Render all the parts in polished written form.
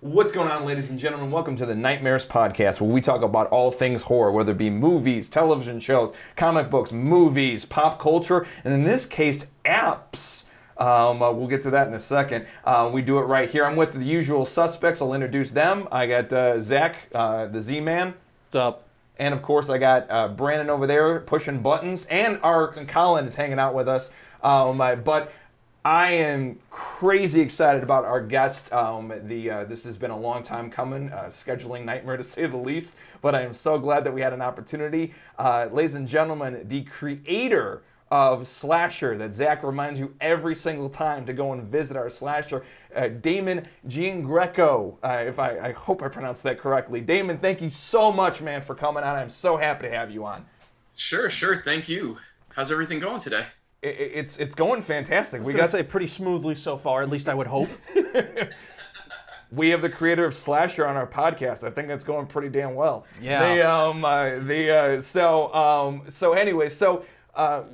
What's going on, ladies and gentlemen? Welcome to the Nightmares Podcast, where we talk about all things horror, whether it be movies, television shows, comic books, movies, pop culture, and in this case, apps. We'll get to that in a second. We do it right here. I'm with the usual suspects. I'll introduce them. I got Zach, the Z-Man. What's up? And of course, I got Brandon over there pushing buttons, and Colin is hanging out with us. But I am crazy excited about our guest. This has been a long time coming, scheduling nightmare to say the least. But I am so glad that we had an opportunity, ladies and gentlemen. The creator of Slasher that Zach reminds you every single time to go and visit our Slasher, Damon Greco. I hope I pronounced that correctly. Damon, thank you so much, man, for coming on. I'm so happy to have you on. Sure. Thank you. How's everything going today? It's going fantastic. We got to say pretty smoothly so far. At least I would hope. We have the creator of Slasher on our podcast. I think that's going pretty damn well. Yeah.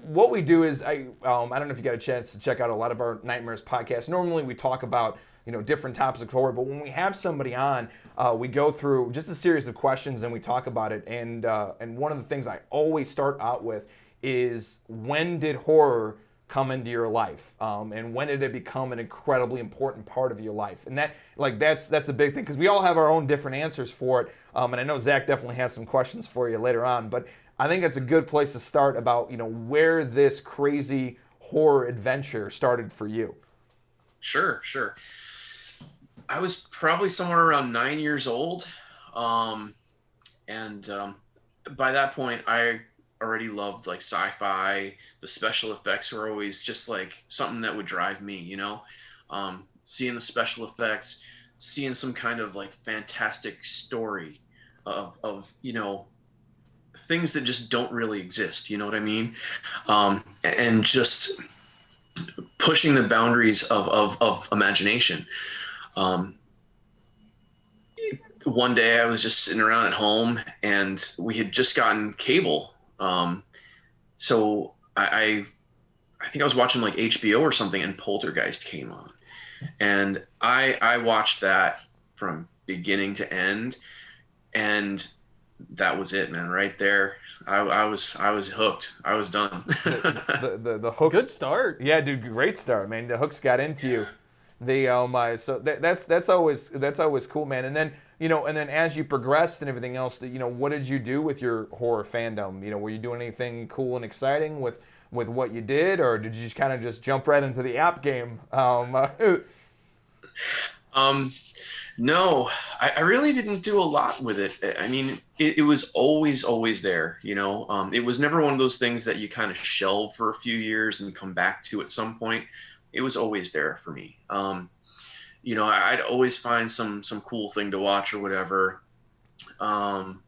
What we do is I don't know if you got a chance to check out a lot of our Nightmares podcasts. Normally we talk about different topics of horror, but when we have somebody on, we go through just a series of questions and we talk about it. And one of the things I always start out with is, when did horror come into your life, and when did it become an incredibly important part of your life? And that's a big thing, because we all have our own different answers for it. And I know Zach definitely has some questions for you later on, but I think it's a good place to start about where this crazy horror adventure started for you. Sure. I was probably somewhere around 9 years old, and by that point I already loved like sci-fi. The special effects were always just like something that would drive me, seeing the special effects, seeing some kind of like fantastic story of things that just don't really exist, you know what I mean? And just pushing the boundaries of imagination. One day I was just sitting around at home and we had just gotten cable. So I think I was watching like HBO or something, and Poltergeist came on, and I watched that from beginning to end, and that was it, man. Right there, I was hooked. I was done. the hooks. Good start. Yeah, dude, great start, man. The hooks got into you. So that's always cool, man. And then as you progressed and everything else, what did you do with your horror fandom? Were you doing anything cool and exciting with what you did, or did you just kind of just jump right into the app game? No, I really didn't do a lot with it. I mean, it was always there, it was never one of those things that you kind of shelve for a few years and come back to at some point. It was always there for me. I'd always find some cool thing to watch or whatever. But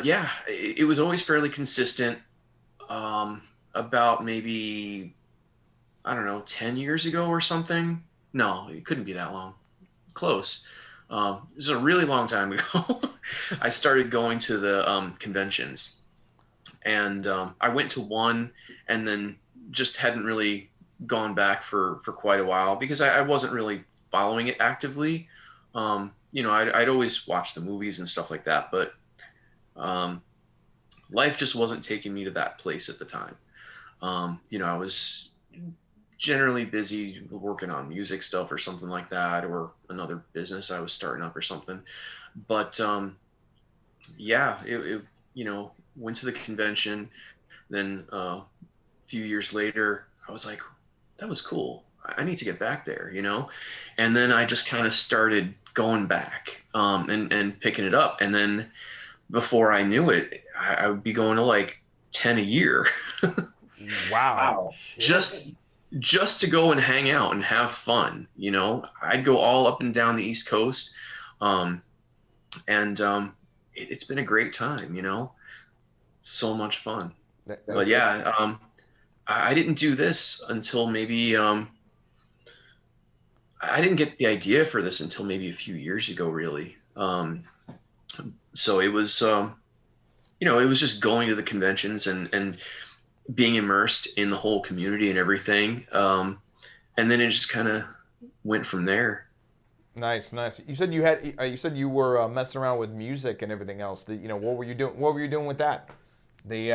yeah, it was always fairly consistent. About maybe, I don't know, 10 years ago or something. No, it couldn't be that long. Close. It was a really long time ago. I started going to the conventions, and I went to one and then just hadn't really gone back for quite a while, because I wasn't really following it actively. I'd always watch the movies and stuff like that, but life just wasn't taking me to that place at the time. I was generally busy working on music stuff or something like that, or another business I was starting up or something. But yeah, it went to the convention. Then a few years later, I was like, that was cool. I need to get back there, And then I just kind of started going back and picking it up. And then before I knew it, I would be going to like 10 a year. Wow. Just to go and hang out and have fun, I'd go all up and down the East Coast. It's been a great time, so much fun. But yeah, I didn't do this until maybe, I didn't get the idea for this until maybe a few years ago, really. So it was, it was just going to the conventions and being immersed in the whole community and everything. And then it just kind of went from there. Nice, nice. You said you said you were messing around with music and everything else. What were you doing? What were you doing with that? The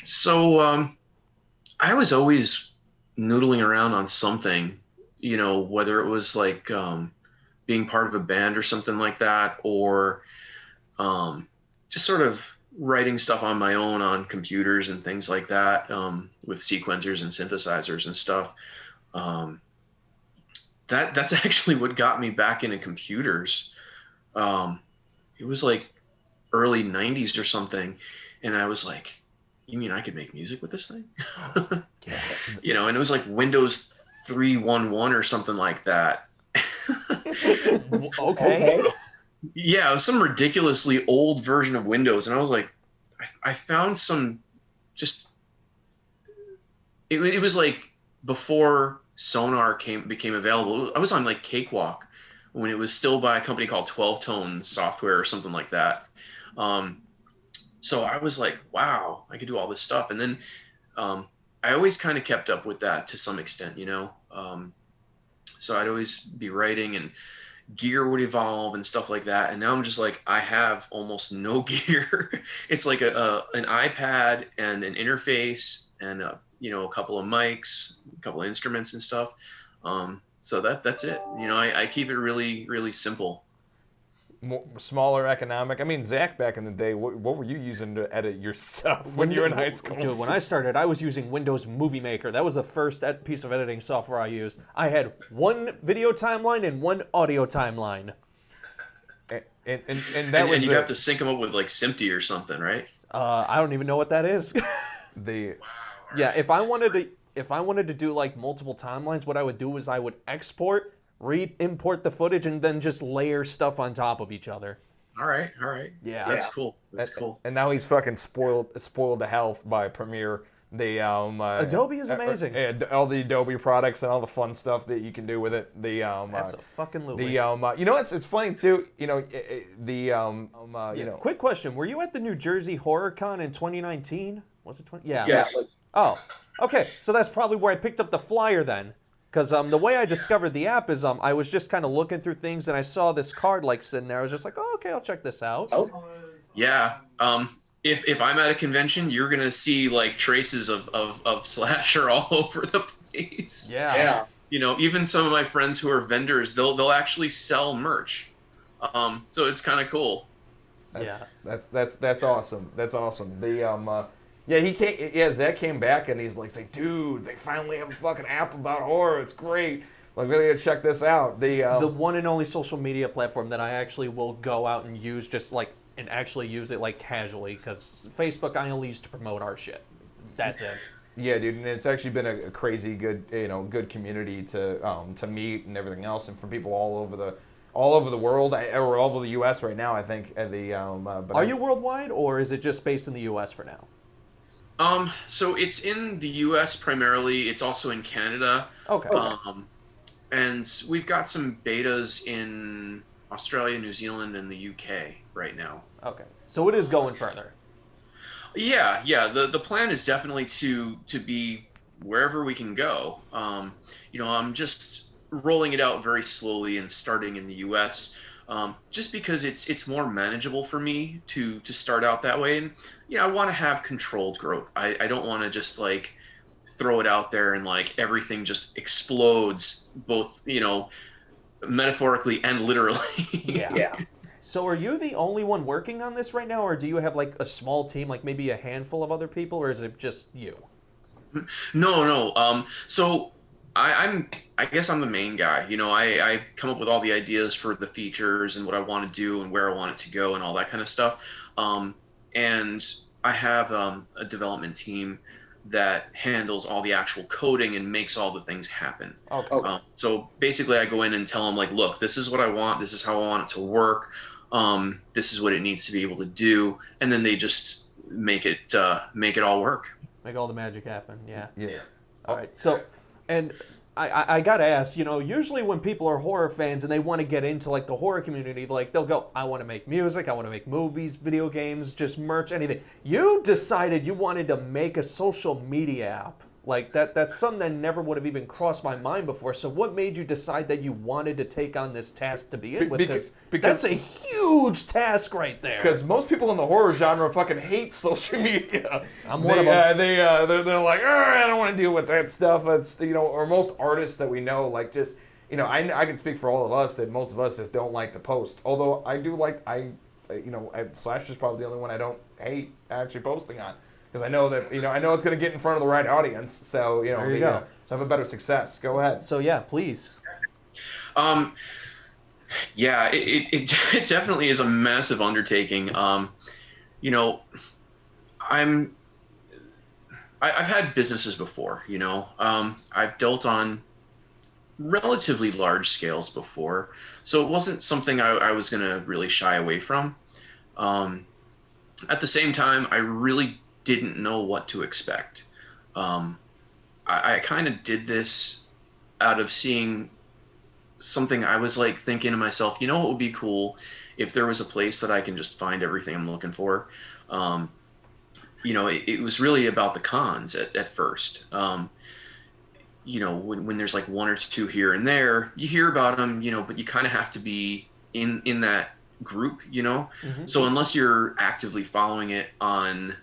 So I was always noodling around on something, whether it was like being part of a band or something like that, or just sort of writing stuff on my own on computers and things like that, with sequencers and synthesizers and stuff. That's actually what got me back into computers. It was like early 90s or something, and I was like, you mean I could make music with this thing? And it was like Windows 3.11 or something like that. Okay. Yeah, it was some ridiculously old version of Windows, and I was like, I found some just. It was like before Sonar became available. I was on like Cakewalk when it was still by a company called 12 Tone Software or something like that. So I was like, wow, I could do all this stuff. And then I always kind of kept up with that to some extent, so I'd always be writing and gear would evolve and stuff like that. And now I'm just like, I have almost no gear. It's like an iPad and an interface and a couple of mics, a couple of instruments and stuff. So that's it. I keep it really, really simple. smaller economic. I mean, Zach, back in the day, what were you using to edit your stuff when you were in high school? Dude, when I started, I was using Windows Movie Maker. That was the first piece of editing software I used. I had one video timeline and one audio timeline. And And you have to sync them up with like SMPTE or something, right? I don't even know what that is. Yeah, if I wanted to do like multiple timelines, what I would do is I would export, re-import the footage, and then just layer stuff on top of each other. All right. Yeah. That's cool. That's cool. And now he's fucking spoiled to hell by Premiere. Adobe is amazing. All the Adobe products and all the fun stuff that you can do with it. Absolutely. It's funny too. Quick question: were you at the New Jersey Horror Con in 2019? Was it 20? Yeah. Yes. Oh, okay. So that's probably where I picked up the flyer then. Because the way I discovered the app is I was just kind of looking through things and I saw this card like sitting there. I was just like, oh, okay, I'll check this out. Oh. Yeah. If I'm at a convention, you're gonna see like traces of slasher all over the place. Yeah. Even some of my friends who are vendors, they'll actually sell merch. So it's kind of cool. Yeah. That's awesome. That's awesome. Zach came back and he's like, dude, they finally have a fucking app about horror. It's great. Like, we gotta check this out. The one and only social media platform that I actually will go out and use and actually use it like casually, because Facebook I only use to promote our shit. That's it. Yeah, dude, and it's actually been a crazy good good community to meet and everything else, and for people all over the world, or all over the U.S. right now, I think. Are you worldwide, or is it just based in the U.S. for now? So it's in the U.S. primarily. It's also in Canada. Okay. And we've got some betas in Australia, New Zealand, and the UK right now. Okay. So it is going further. Yeah. The plan is definitely to be wherever we can go. I'm just rolling it out very slowly and starting in the U.S. Just because it's more manageable for me to start out that way. And I want to have controlled growth. I don't want to just like throw it out there and like everything just explodes, both metaphorically and literally. Yeah. So are you the only one working on this right now, or do you have like a small team, like maybe a handful of other people, or is it just you? No. So I guess I'm the main guy. I come up with all the ideas for the features and what I want to do and where I want it to go and all that kind of stuff. And I have a development team that handles all the actual coding and makes all the things happen. Okay. So basically, I go in and tell them like, look, this is what I want. This is how I want it to work. This is what it needs to be able to do, and then they just make it all work. Make all the magic happen. Yeah. Yeah. All right. So, and I gotta ask, usually when people are horror fans and they want to get into like the horror community, like they'll go, I want to make music, I want to make movies, video games, just merch, anything. You decided you wanted to make a social media app. Like that's something that never would have even crossed my mind before. So what made you decide that you wanted to take on this task to begin with? Because that's a huge task right there. Because most people in the horror genre fucking hate social media. I'm one of them. They're like, I don't want to deal with that stuff. It's, or most artists that we know, like, just, I can speak for all of us that most of us just don't like to post. Although I do like, Slash is probably the only one I don't hate actually posting on. Because I know that, I know it's going to get in front of the right audience. So, there you go. So have a better success. Go ahead. So yeah, please. Yeah, it definitely is a massive undertaking. I've had businesses before, I've dealt on relatively large scales before. So it wasn't something I was going to really shy away from. At the same time, I really didn't know what to expect. I kind of did this out of seeing something. I was like thinking to myself, what would be cool if there was a place that I can just find everything I'm looking for. It was really about the cons at first. When there's like one or two here and there, you hear about them, but you kind of have to be in that group, Mm-hmm. So unless you're actively following it on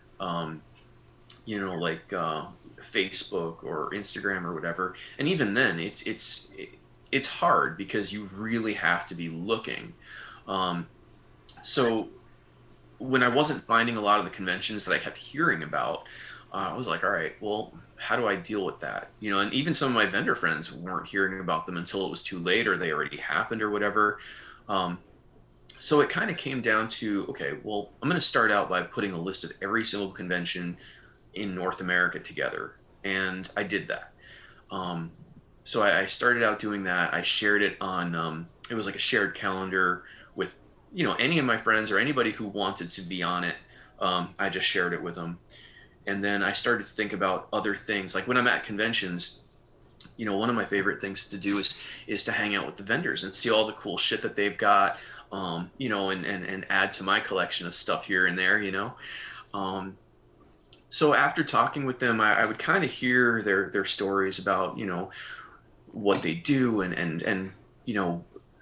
Facebook or Instagram or whatever, and even then it's hard because you really have to be looking. So when I wasn't finding a lot of the conventions that I kept hearing about, I was like, all right, well, how do I deal with that? And even some of my vendor friends weren't hearing about them until it was too late or they already happened or whatever. So it kind of came down to, okay, well, I'm going to start out by putting a list of every single convention in North America together. And I did that. So I started out doing that. I shared it on, it was like a shared calendar with, any of my friends or anybody who wanted to be on it. I just shared it with them. And then I started to think about other things. Like when I'm at conventions, one of my favorite things to do is to hang out with the vendors and see all the cool shit that they've got, and add to my collection of stuff here and there, So after talking with them, I would kind of hear their stories about, what they do and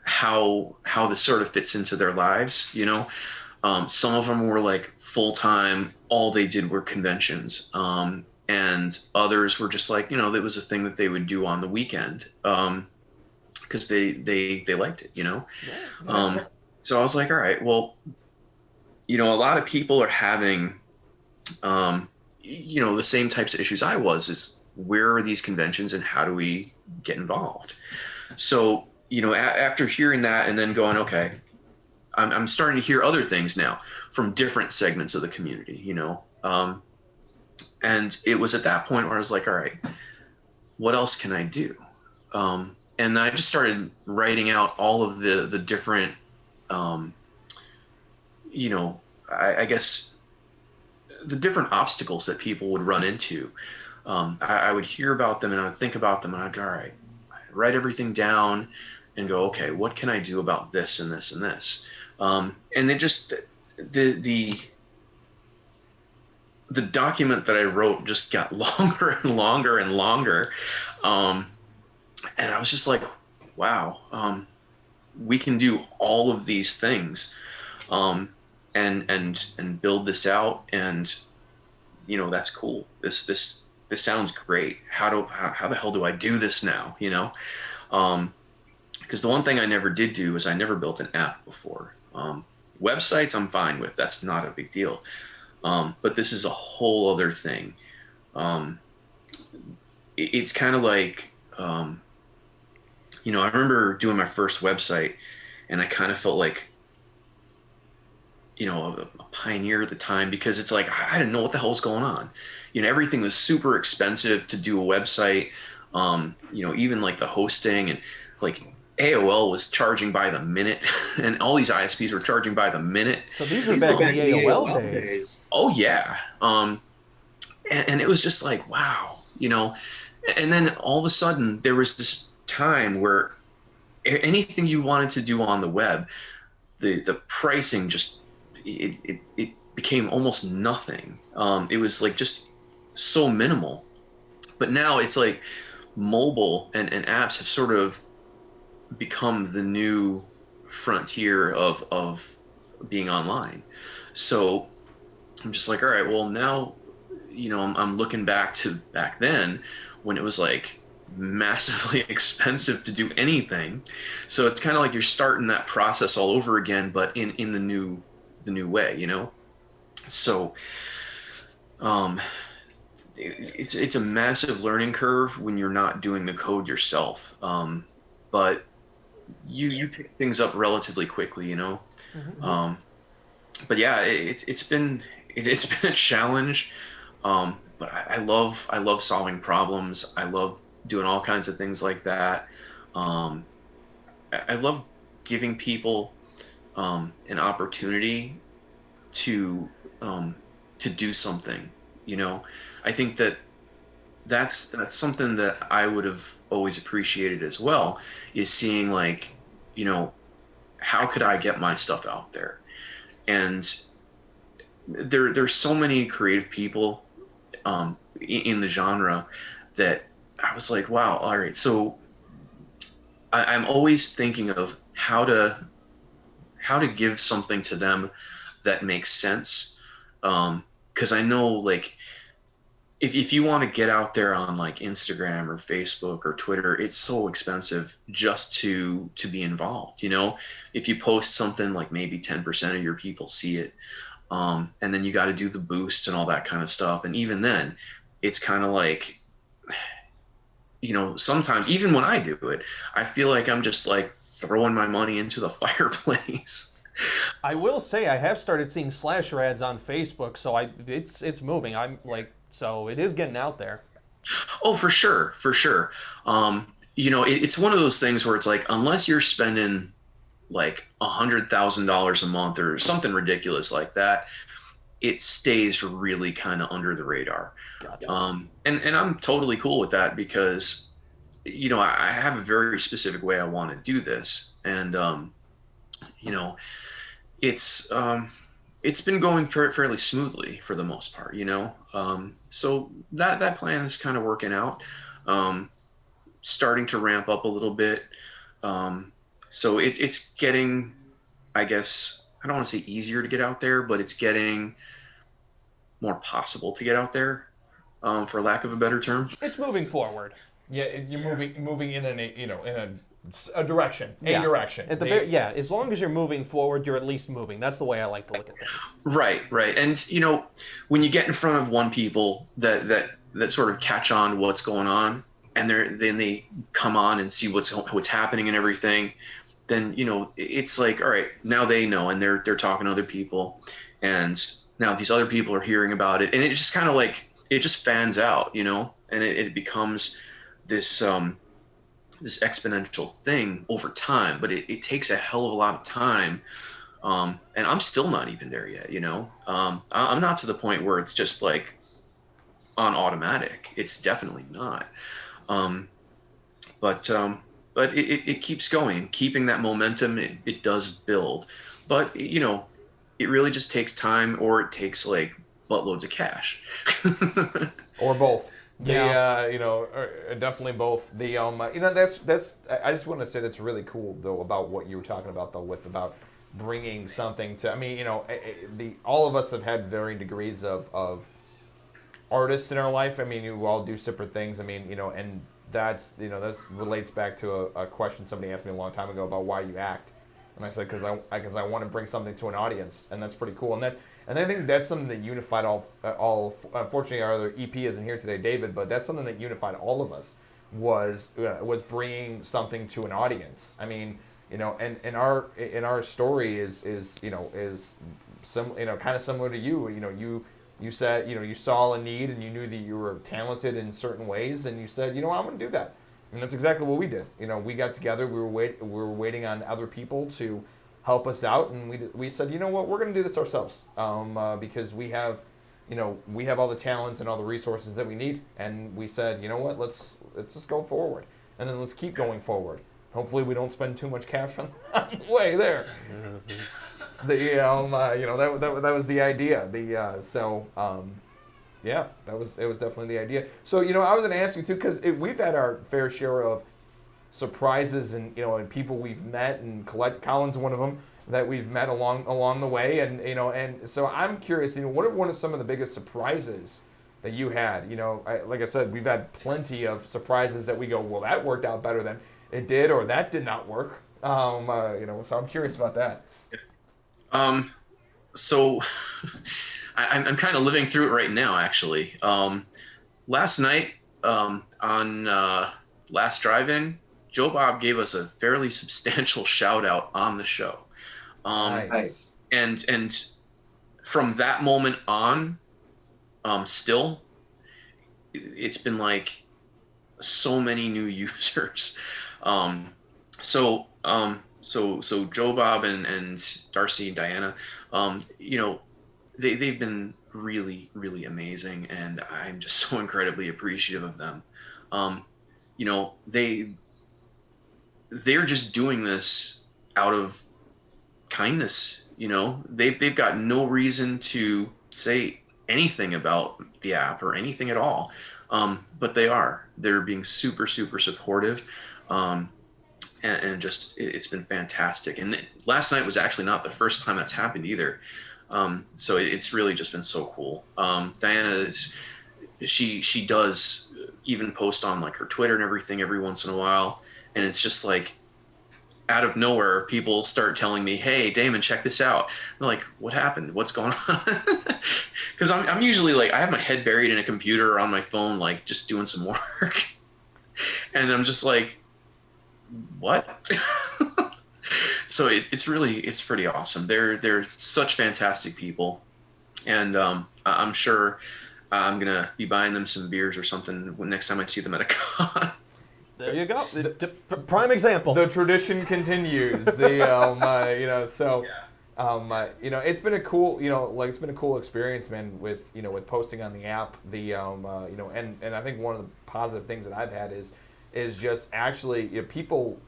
how this sort of fits into their lives, Some of them were like full-time, all they did were conventions. And others were just like, that was a thing that they would do on the weekend because they liked it, Yeah. So I was like, all right, well, a lot of people are having, the same types of issues I was, is where are these conventions and how do we get involved? So, after hearing that and then going, okay, I'm starting to hear other things now from different segments of the community, and it was at that point where I was like, all right, what else can I do? And I just started writing out all of the different, I guess the different obstacles that people would run into. I would hear about them and I would think about them and I'd go, all right, write everything down and go, okay, what can I do about this and this and this? And then just the document that I wrote just got longer and longer and longer. And I was just like, wow, we can do all of these things, and build this out. And, that's cool. This sounds great. How the hell do I do this now? Because the one thing I never did do is I never built an app before. Websites I'm fine with. That's not a big deal. But this is a whole other thing. It's kind of like, I remember doing my first website and I kind of felt like, a pioneer at the time, because it's like, I didn't know what the hell was going on. Everything was super expensive to do a website. Even like the hosting, and like AOL was charging by the minute and all these ISPs were charging by the minute. So these were back in the AOL days. Oh yeah. And it was just like, wow, and then all of a sudden there was this time where anything you wanted to do on the web, the pricing just, it became almost nothing. It was like just so minimal. But now it's like mobile and apps have sort of become the new frontier of being online. So I'm just like, all right, well now, I'm looking back to back then when it was like massively expensive to do anything. So it's kind of like you're starting that process all over again, but in the new way. So it's a massive learning curve when you're not doing the code yourself. But you pick things up relatively quickly. Mm-hmm. But yeah, it's been a challenge. But I love solving problems. I love doing all kinds of things like that. I love giving people an opportunity to do something. I think that's something that I would have always appreciated as well, is seeing like, how could I get my stuff out there? And there's so many creative people in the genre that I was like, wow, all right. So I'm always thinking of how to give something to them that makes sense. Because I know, like, if you want to get out there on like Instagram or Facebook or Twitter, it's so expensive just to be involved. If you post something, like maybe 10% of your people see it. And then you got to do the boosts and all that kind of stuff. And even then, it's kind of like, sometimes even when I do it, I feel like I'm just like throwing my money into the fireplace. I will say I have started seeing slasher ads on Facebook, so it's moving. I'm like, so it is getting out there. Oh, for sure, for sure. It's one of those things where it's like, unless you're spending like $100,000 a month or something ridiculous like that, it stays really kind of under the radar. Gotcha. And I'm totally cool with that because, I have a very specific way I want to do this. And, it's been going fairly smoothly for the most part, so that plan is kind of working out, starting to ramp up a little bit. So it's getting, I guess, I don't want to say easier to get out there, but it's getting more possible to get out there, for lack of a better term. It's moving forward. Yeah, you're moving in a direction. Yeah. Direction. At the as long as you're moving forward, you're at least moving. That's the way I like to look at things. Right. And when you get in front of one people that sort of catch on what's going on, and then they come on and see what's happening and everything, then it's like, all right, now they know, and they're talking to other people, and now these other people are hearing about it, and it just kind of like, it just fans out, and it becomes this this exponential thing over time. But it takes a hell of a lot of time, and I'm still not even there yet. I'm not to the point where it's just like on automatic. It's definitely not. But it keeps going, keeping that momentum. It does build, but it really just takes time, or it takes like buttloads of cash. Or both. Yeah. Definitely both. That's. I just want to say that's really cool though about what you were talking about though, about bringing something to. I mean, all of us have had varying degrees of artists in our life. I mean, you all do separate things. I mean, and that's relates back to a question somebody asked me a long time ago about why you act, and I said because I want to bring something to an audience, and that's pretty cool. And I think that's something that unified all. Unfortunately, our other EP isn't here today, David, but that's something that unified all of us was bringing something to an audience. I mean, and our story is kind of similar to you. You said you saw a need and you knew that you were talented in certain ways, and you said I'm going to do that. And that's exactly what we did. We got together. We were waiting on other people to help us out, and we said, what, we're going to do this ourselves, because we have all the talents and all the resources that we need, and we said, what, let's just go forward, and then let's keep going forward. Hopefully, we don't spend too much cash on the way there. That was the idea. Yeah, it was definitely the idea. So I was going to ask you too, because we've had our fair share of surprises and and people we've met, and Colin's one of them that we've met along the way, and so I'm curious, what are one of some of the biggest surprises that you had? Like I said, we've had plenty of surprises that we go, well, that worked out better than it did, or that did not work. So I'm curious about that. So I'm kind of living through it right now, actually. Last night, on Last Drive-In, Joe Bob gave us a fairly substantial shout out on the show. Nice. And from that moment on, still, it's been like so many new users. So Joe Bob and Darcy and Diana, they've been really, really amazing, and I'm just so incredibly appreciative of them. They're just doing this out of kindness. They've got no reason to say anything about the app or anything at all, but they're being super, super supportive, and just it's been fantastic. And last night was actually not the first time that's happened either. So it's really just been so cool. Diana she does even post on like her Twitter and everything every once in a while, and it's just like out of nowhere people start telling me, hey Damon, check this out. I'm like, what happened? What's going on? Because I'm usually like, I have my head buried in a computer or on my phone, like just doing some work. And I'm just like, what? So it's pretty awesome. They're such fantastic people, and I'm sure I'm gonna be buying them some beers or something next time I see them at a con. There you go. Prime example. The tradition continues. It's been a cool, it's been a cool experience, man, with posting on the app. And I think one of the positive things that I've had is just actually people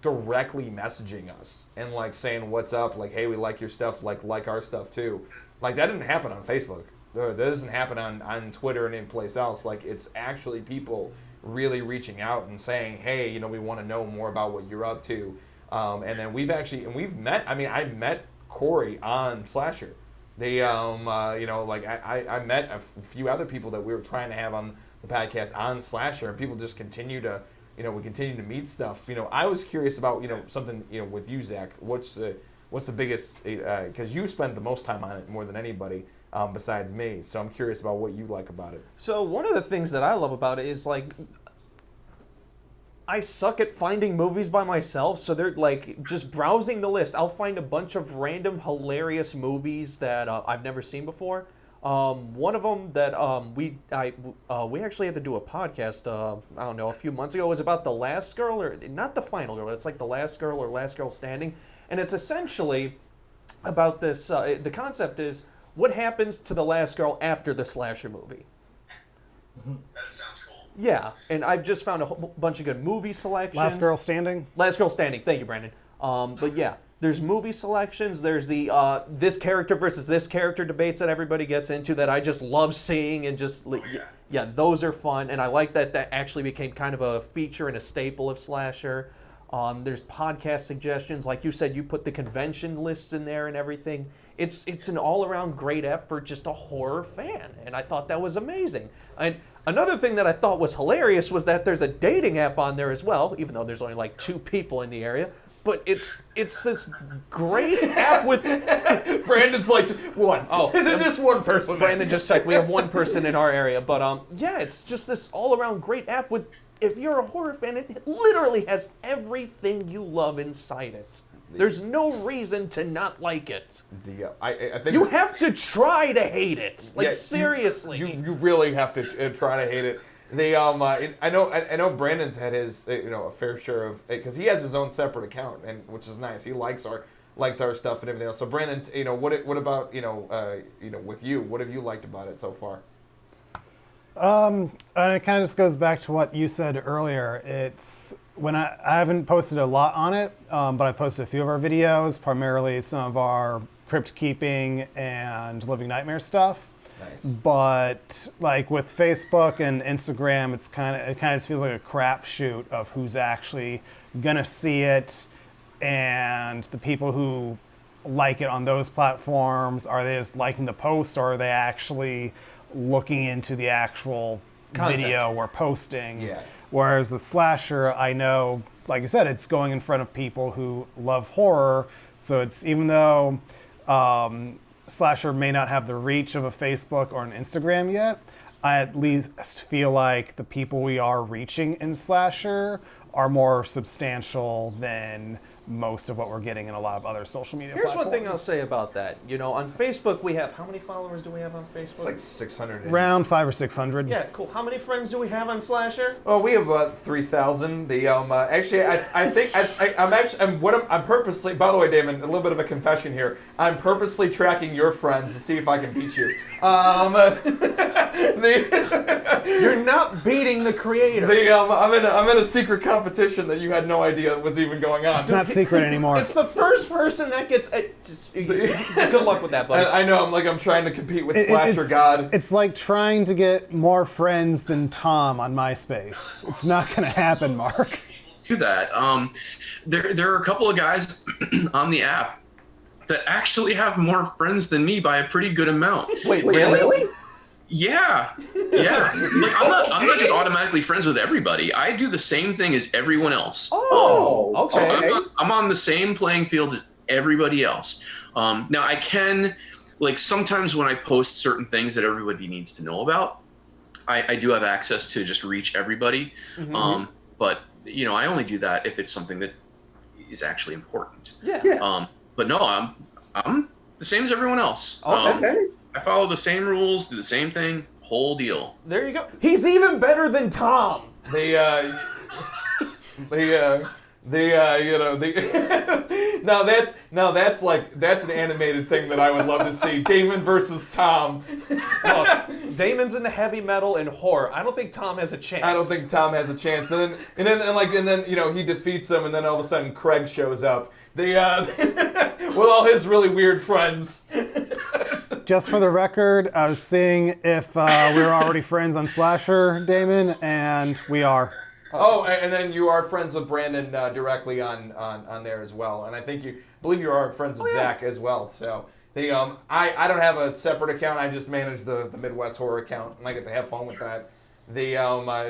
directly messaging us and like saying what's up, like, hey, we like your stuff, like our stuff too. Like that didn't happen on Facebook. That doesn't happen on Twitter and any place else. Like it's actually people really reaching out and saying, hey, we want to know more about what you're up to. And then we've met. I mean, I met Corey on Slasher. They, I met a few other people that we were trying to have on the podcast on Slasher, and people just continue to, we continue to meet stuff. I was curious about, something, with you, Zach. What's the biggest? Because you spent the most time on it more than anybody. Besides me, so I'm curious about what you like about it. So one of the things that I love about it is like I suck at finding movies by myself, so they're like just browsing the list. I'll find a bunch of random hilarious movies that I've never seen before. One of them that we actually had to do a podcast I don't know, a few months ago, was about The Last Girl, or not The Final Girl. It's like The Last Girl or Last Girl Standing, and it's essentially about this. The concept is, what happens to the last girl after the slasher movie? That sounds cool. Yeah, and I've just found a whole bunch of good movie selections. Last Girl Standing? Last Girl Standing. Thank you, Brandon. But yeah, there's movie selections. There's the this character versus this character debates that everybody gets into that I just love seeing, and just yeah, those are fun. And I like that actually became kind of a feature and a staple of slasher. There's podcast suggestions. Like you said, you put the convention lists in there and everything. It's an all-around great app for just a horror fan, and I thought that was amazing. And another thing that I thought was hilarious was that there's a dating app on there as well, even though there's only like 2 people in the area. But it's this great app with Brandon's like, one. Oh, there's just one person. Brandon just checked. We have one person in our area, but yeah, it's just this all-around great app with. If you're a horror fan, it literally has everything you love inside it. There's no reason to not like it. I think you have to try to hate it. Like, seriously. You really have to try to hate it. I know Brandon's had his a fair share of, because he has his own separate account, and which is nice. He likes our stuff and everything else. So Brandon, what about with you? What have you liked about it so far? And it kind of just goes back to what you said earlier. It's when I haven't posted a lot on it, but I posted a few of our videos, primarily some of our crypt keeping and living nightmare stuff. Nice. But like with Facebook and Instagram, it kind of feels like a crapshoot of who's actually gonna see it, and the people who like it on those platforms, are they just liking the post, or are they actually looking into the actual Content. video we're posting? Yeah. Whereas the slasher, I know, like I said, it's going in front of people who love horror. So it's, even though slasher may not have the reach of a Facebook or an Instagram yet, I at least feel like the people we are reaching in slasher are more substantial than most of what we're getting in a lot of other social media Here's platforms. one thing I'll say about that. You know, on Facebook we have, how many followers do we have on Facebook? It's like 600. Around 500 or 600. Yeah, cool. How many friends do we have on Slasher? Oh, we have about 3,000. The actually, I think I'm purposely. By the way, Damon, a little bit of a confession here. I'm purposely tracking your friends to see if I can beat you. You're not beating the creator. I'm in a secret competition that you had no idea was even going on. It's not secret anymore. It's the first person that gets. Good luck with that, buddy. I know. I'm trying to compete with Slasher it's, God. It's like trying to get more friends than Tom on MySpace. It's not going to happen, Mark. Do that. There are a couple of guys on the app that actually have more friends than me by a pretty good amount. Wait, really? Yeah. Like I'm not just automatically friends with everybody. I do the same thing as everyone else. Oh, okay. So I'm on the same playing field as everybody else. Now I can, like, sometimes when I post certain things that everybody needs to know about, I do have access to just reach everybody. Mm-hmm. But you know, I only do that if it's something that is actually important. Yeah. But no, I'm the same as everyone else. Okay. I follow the same rules, do the same thing, whole deal. There you go. He's even better than Tom. That's an animated thing that I would love to see. Damon versus Tom. Look, Damon's into heavy metal and horror. I don't think Tom has a chance. I don't think Tom has a chance. And then you know, he defeats him, and then all of a sudden Craig shows up. With all his really weird friends. Just for the record, I was seeing if we were already friends on Slasher, Damon, and we are. Oh, and then you are friends with Brandon directly on there as well, and I believe you are friends with Zach as well. So I don't have a separate account. I just manage the Midwest Horror account, and I get to have fun with that.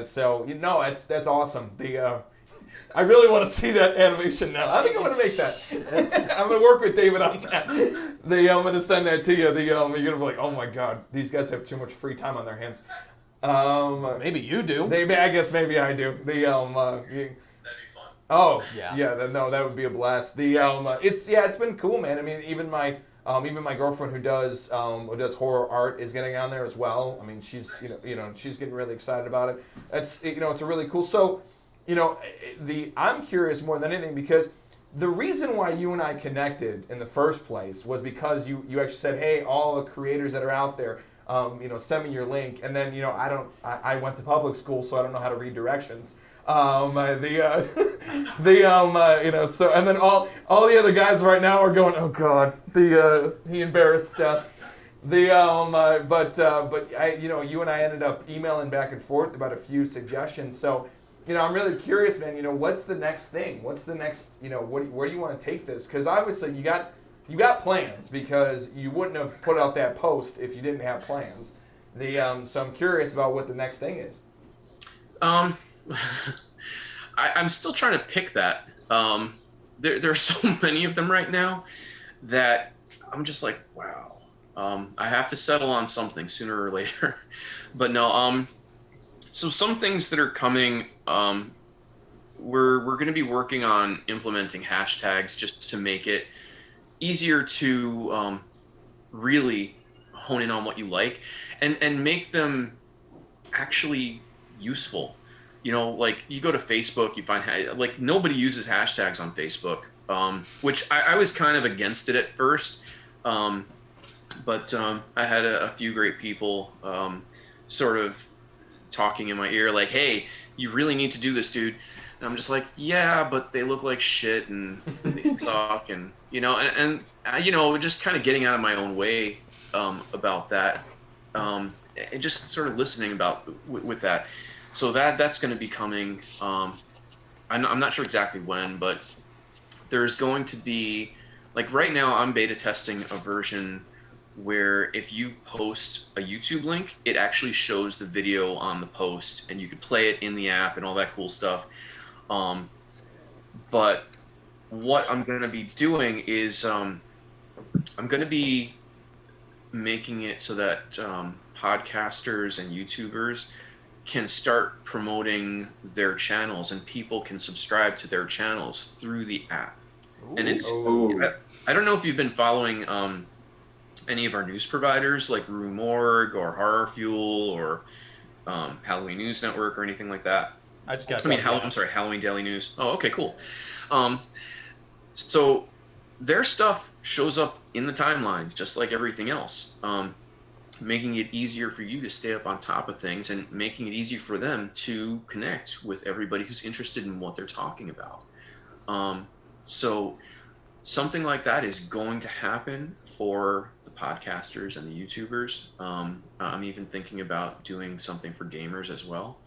So you know, that's awesome. I really want to see that animation now. I think I'm going to make that. I'm going to work with David on that. I'm going to send that to you. You're going to be like, oh my God, these guys have too much free time on their hands. Maybe you do. I guess maybe I do. That'd be fun. Oh yeah. That would be a blast. It's been cool, man. I mean, even my girlfriend who does horror art is getting on there as well. I mean, she's she's getting really excited about it. It's it's a really cool. So. I'm curious more than anything because the reason why you and I connected in the first place was because you actually said, hey, all the creators that are out there, send me your link. And then, I went to public school, so I don't know how to read directions. So, and then all the other guys right now are going, oh God, he embarrassed us. You and I ended up emailing back and forth about a few suggestions. So, I'm really curious, man. What's the next thing? What's the next? Where do you want to take this? Because obviously you got plans because you wouldn't have put out that post if you didn't have plans. So I'm curious about what the next thing is. I'm still trying to pick that. There are so many of them right now that I'm just like, wow. I have to settle on something sooner or later. But no. So some things that are coming, we're going to be working on implementing hashtags just to make it easier to really hone in on what you like and make them actually useful. Like you go to Facebook, you find like nobody uses hashtags on Facebook, which I was kind of against it at first, but I had a few great people sort of talking in my ear like, hey, you really need to do this, dude. And I'm just like, yeah, but they look like shit and they suck, and just kind of getting out of my own way about that. and just sort of listening about with that. So that's going to be coming. I'm not sure exactly when, but there's going to be, like right now I'm beta testing a version where if you post a YouTube link, it actually shows the video on the post, and you can play it in the app and all that cool stuff. But what I'm going to be doing is I'm going to be making it so that podcasters and YouTubers can start promoting their channels, and people can subscribe to their channels through the app. Ooh. And it's, I don't know if you've been following any of our news providers like Rumorg or Horror Fuel or Halloween News Network or anything like that. I just got. I'm sorry, Halloween Daily News. Oh, okay, cool. So their stuff shows up in the timeline just like everything else, making it easier for you to stay up on top of things and making it easy for them to connect with everybody who's interested in what they're talking about. So something like that is going to happen for the podcasters and the YouTubers. I'm even thinking about doing something for gamers as well.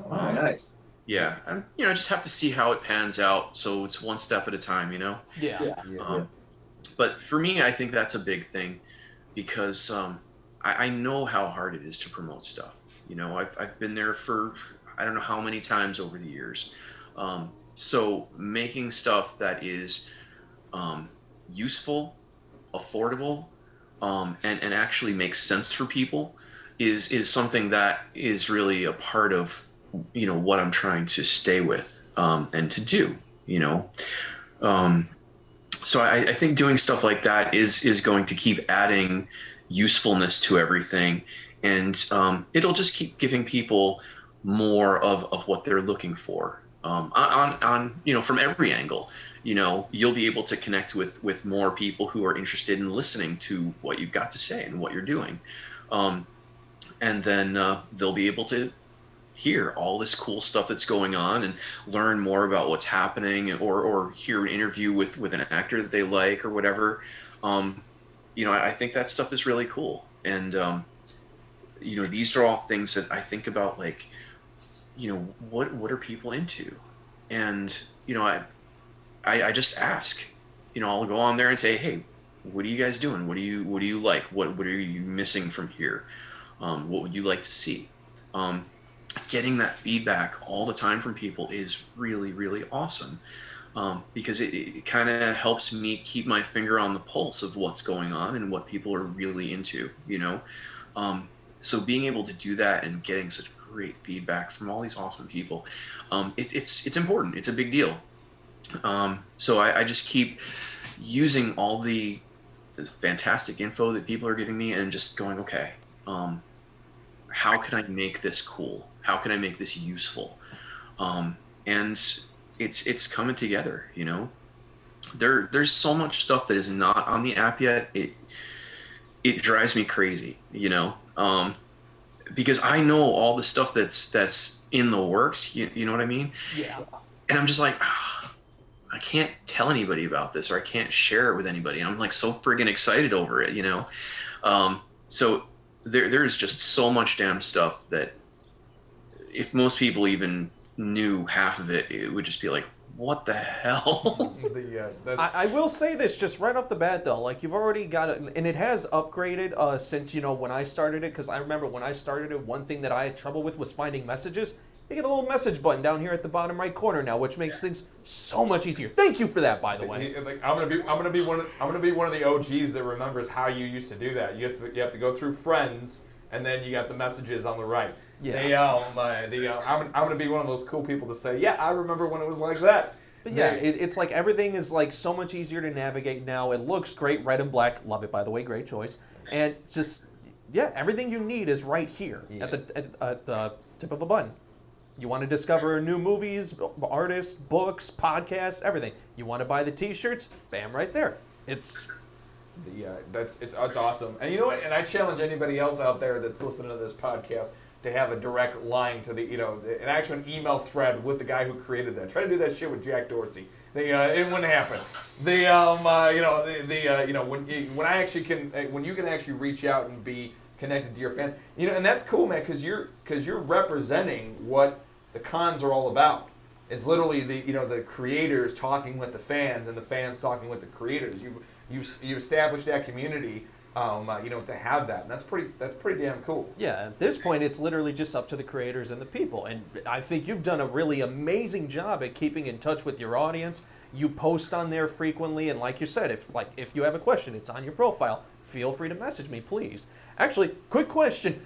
Oh, nice. Yeah, and I just have to see how it pans out. So it's one step at a time, Yeah. But for me, I think that's a big thing because I know how hard it is to promote stuff. I've been there for I don't know how many times over the years. So making stuff that is useful, affordable, and actually makes sense for people is something that is really a part of what I'm trying to stay with and to do. So I think doing stuff like that is going to keep adding usefulness to everything, and it'll just keep giving people more of what they're looking for on from every angle. You'll be able to connect with more people who are interested in listening to what you've got to say and what you're doing, and then they'll be able to hear all this cool stuff that's going on and learn more about what's happening, or hear an interview with an actor that they like or whatever. I think that stuff is really cool. And, these are all things that I think about, like, what are people into? And, I just ask, I'll go on there and say, hey, what are you guys doing? What do you like? What are you missing from here? What would you like to see? Getting that feedback all the time from people is really, really awesome, because it kind of helps me keep my finger on the pulse of what's going on and what people are really into, so being able to do that and getting such great feedback from all these awesome people, it's important. It's a big deal. So I just keep using all the fantastic info that people are giving me and just going, okay, how can I make this cool? How can I make this useful? And it's coming together, There's so much stuff that is not on the app yet. It drives me crazy, because I know all the stuff that's in the works. You know what I mean? Yeah. And I'm just like, I can't tell anybody about this, or I can't share it with anybody. I'm like so friggin' excited over it, So there is just so much damn stuff that if most people even knew half of it, it would just be like, what the hell? I will say this just right off the bat, though. Like, you've already got it, and it has upgraded since, when I started it, because I remember when I started it, one thing that I had trouble with was finding messages. You get a little message button down here at the bottom right corner now, which makes things so much easier. Thank you for that, by the way. I'm gonna be one of the OGs that remembers how you used to do that. You have to go through friends, and then you got the messages on the right. Yeah. I'm gonna be one of those cool people to say, yeah, I remember when it was like that. But yeah, it's like everything is like so much easier to navigate now. It looks great, red and black. Love it, by the way. Great choice. And just everything you need is right here at the tip of a button. You want to discover new movies, artists, books, podcasts, everything. You want to buy the T-shirts? Bam, right there. It's awesome. And you know what? And I challenge anybody else out there that's listening to this podcast to have a direct line to an actual email thread with the guy who created that. Try to do that shit with Jack Dorsey. It wouldn't happen. When you can actually reach out and be connected to your fans. You know, and that's cool, man, because you're representing what the cons are all about. It's literally the creators talking with the fans and the fans talking with the creators. You've established that community. To have that, and that's pretty damn cool. Yeah, at this point, it's literally just up to the creators and the people, and I think you've done a really amazing job at keeping in touch with your audience. You post on there frequently, and like you said, if you have a question, it's on your profile. Feel free to message me, please. Actually, quick question: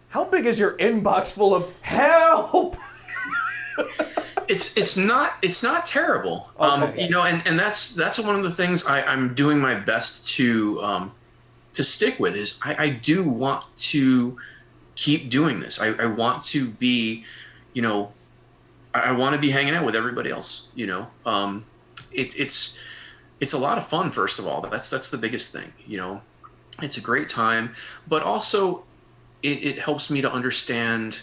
how big is your inbox full of help? It's not terrible. Okay. And that's one of the things I'm doing my best to stick with is I do want to keep doing this. I want to be, I want to be hanging out with everybody else. It's a lot of fun. First of all, that's the biggest thing. It's a great time, but also it helps me to understand,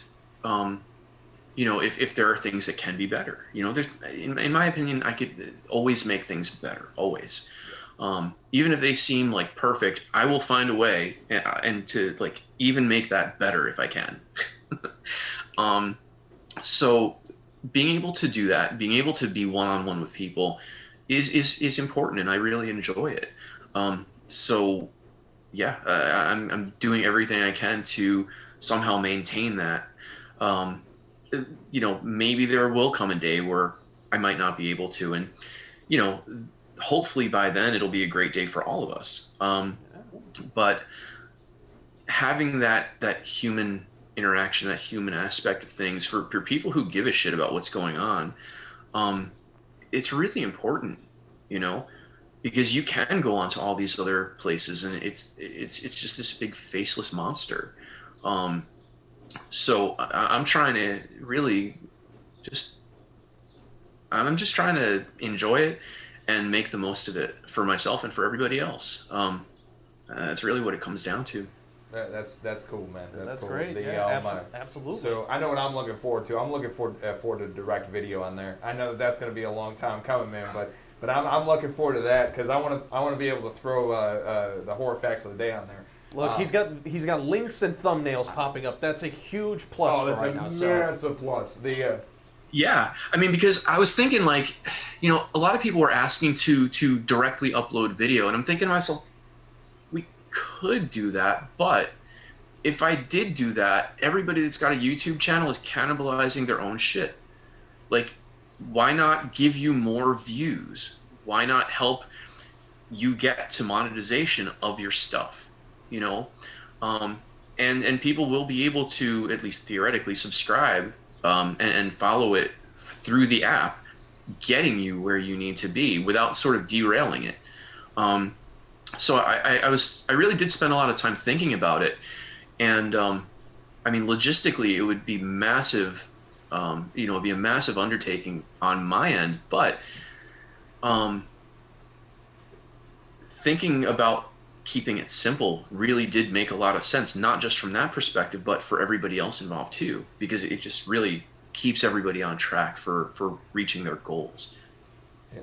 if there are things that can be better. There's, in my opinion, I could always make things better, always. Even if they seem like perfect, I will find a way and to like even make that better if I can. So being able to do that, being able to be one-on-one with people is important, and I really enjoy it. So yeah, I'm doing everything I can to somehow maintain that. Maybe there will come a day where I might not be able to, and hopefully by then it'll be a great day for all of us. But having that human interaction, that human aspect of things for people who give a shit about what's going on, it's really important, because you can go on to all these other places and it's just this big faceless monster. So I'm trying to really I'm just trying to enjoy it and make the most of it for myself and for everybody else. That's really what it comes down to. That's cool, man. That's cool. great. Absolutely. So I know what I'm looking forward to. I'm looking forward to direct video on there. I know that's going to be a long time coming, man. But I'm looking forward to that because I want to be able to throw the horror facts of the day on there. Look, he's got links and thumbnails popping up. That's a huge plus. Oh, that's right a now, massive plus. Yeah, I mean, because I was thinking like, a lot of people were asking to directly upload video, and I'm thinking to myself, we could do that, but if I did do that, everybody that's got a YouTube channel is cannibalizing their own shit. Like, why not give you more views? Why not help you get to monetization of your stuff? And people will be able to, at least theoretically, subscribe and follow it through the app, getting you where you need to be without sort of derailing it. So I really did spend a lot of time thinking about it, and I mean, logistically, it would be massive. It'd be a massive undertaking on my end, but thinking about keeping it simple really did make a lot of sense, not just from that perspective, but for everybody else involved too, because it just really keeps everybody on track for reaching their goals.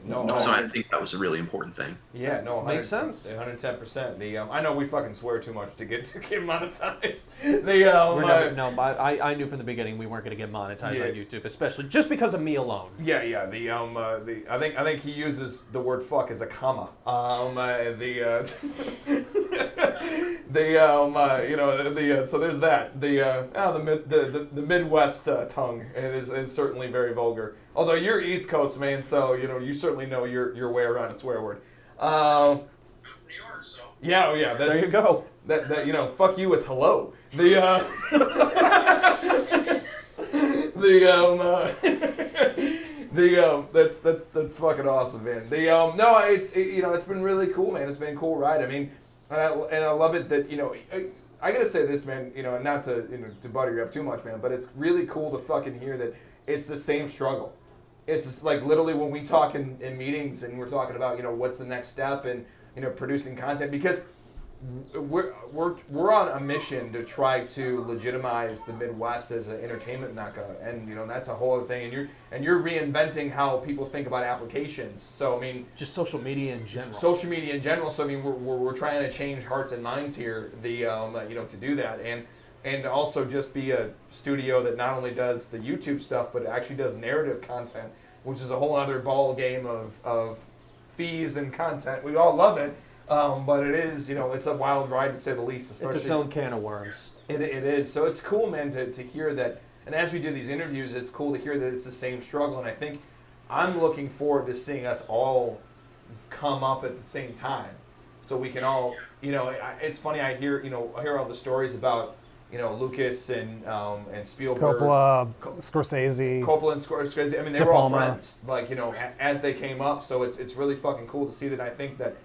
No, so I think that was a really important thing. Yeah, no, makes sense. 110%. I know we fucking swear too much to get monetized. I knew from the beginning we weren't going to get monetized on YouTube, especially just because of me alone. Yeah. I think he uses the word "fuck" as a comma. So there's that. The Midwest tongue is certainly very vulgar. Although you're East Coast, man, so you certainly know your way around a swear word. I'm from New York, so. Yeah, There you go. That fuck you is hello. That's fucking awesome, man. It's been really cool, man. It's been a cool ride. I mean, and I love it that I gotta say this, man. Not to to butter you up too much, man, but it's really cool to fucking hear that it's the same struggle. It's just like literally when we talk in meetings and we're talking about what's the next step and producing content, because we're on a mission to try to legitimize the Midwest as an entertainment mecca, and that's a whole other thing. And you're reinventing how people think about applications. So I mean, just social media in general. Social media in general. So I mean, we're trying to change hearts and minds here. To do that, and also just be a studio that not only does the YouTube stuff, but actually does narrative content, which is a whole other ball game of fees and content. We all love it. But it is, it's a wild ride to say the least. It's its own can of worms. It is. So it's cool, man, to hear that. And as we do these interviews, it's cool to hear that it's the same struggle. And I think I'm looking forward to seeing us all come up at the same time. So we can all, it's funny, I hear all the stories about, Lucas and Spielberg. Coppola, Scorsese. Coppola and Scorsese. I mean, they were all friends, as they came up. So it's really fucking cool to see that. I think that,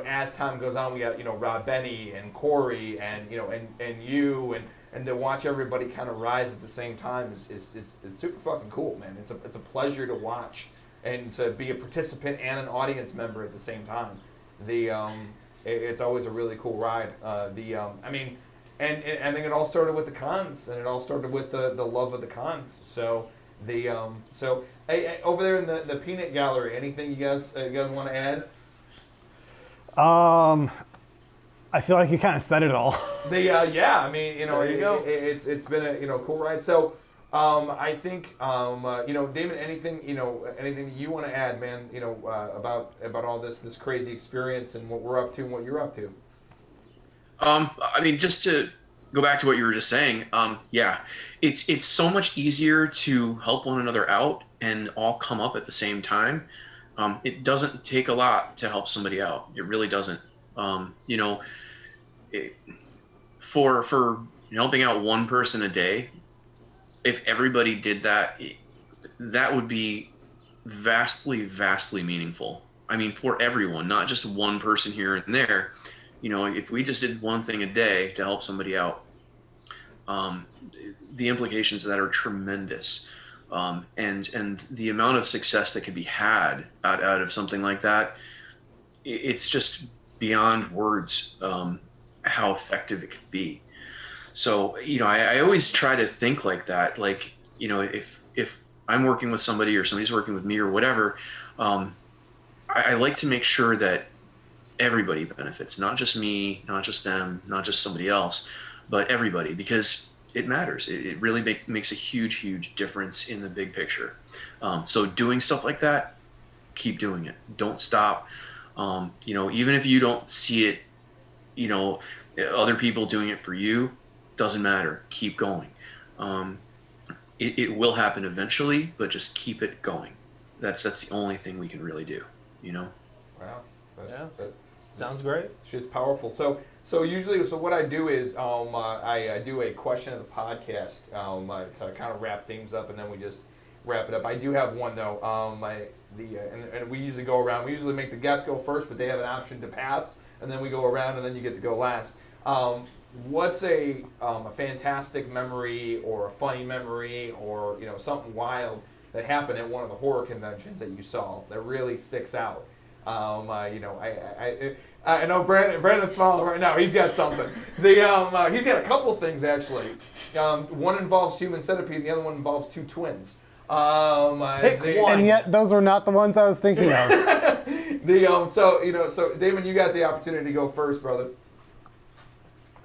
as time goes on, we got, Rob Benny and Corey and, and you and to watch everybody kind of rise at the same time is super fucking cool, man. It's a pleasure to watch and to be a participant and an audience member at the same time. It's always a really cool ride. And I think it all started with the cons, and it all started with the love of the cons. So hey, over there in the peanut gallery, anything you guys want to add? I feel like you kind of said it all. Yeah, I mean, there you go. It's been a cool ride. So, I think, Damon, anything that you want to add, man, about all this crazy experience and what we're up to and what you're up to? I mean, just to go back to what you were just saying, it's so much easier to help one another out and all come up at the same time. It doesn't take a lot to help somebody out. It really doesn't. For helping out one person a day, if everybody did that, that would be vastly, vastly meaningful. I mean, for everyone, not just one person here and there. If we just did one thing a day to help somebody out, the implications of that are tremendous. And the amount of success that could be had out of something like that, it's just beyond words how effective it could be. So, I always try to think like that. Like, if I'm working with somebody or somebody's working with me or whatever, I like to make sure that everybody benefits, not just me, not just them, not just somebody else, but everybody, because it matters. It really makes a huge, huge difference in the big picture. So doing stuff like that, keep doing it. Don't stop. Even if you don't see it, other people doing it for you, doesn't matter. Keep going. It will happen eventually, but just keep it going. That's the only thing we can really do, Wow. That sounds great. Shit's powerful. So what I do is I do a question of the podcast to kind of wrap things up, and then we just wrap it up. I do have one though. And we usually go around. We usually make the guests go first, but they have an option to pass, and then we go around, and then you get to go last. What's a fantastic memory or a funny memory or something wild that happened at one of the horror conventions that you saw that really sticks out? I know Brandon's smiling right now. He's got something. He's got a couple of things actually. One involves human centipede, and the other one involves two twins. Pick one. And yet, those were not the ones I was thinking of. So Damon, you got the opportunity to go first, brother.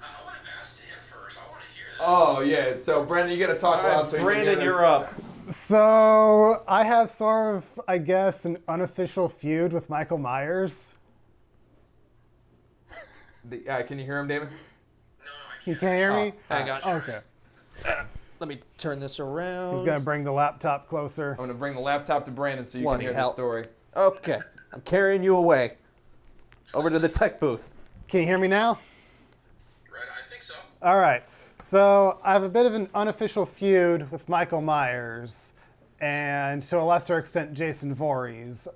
I want to pass to him first. I want to hear this. Oh yeah. So Brandon, you got to talk loud. So Brandon, you're up. So I have sort of, I guess, an unofficial feud with Michael Myers. Can you hear him, Damon? No, I You can't. can't hear me? Hang on. Okay. Let me turn this around. He's gonna bring the laptop closer. I'm gonna bring the laptop to Brandon so you Bloody can hear hell. the story. Okay, I'm carrying you away. Over to the tech booth. Can you hear me now? Right, I think so. All right. So I have a bit of an unofficial feud with Michael Myers, and to a lesser extent, Jason Voorhees.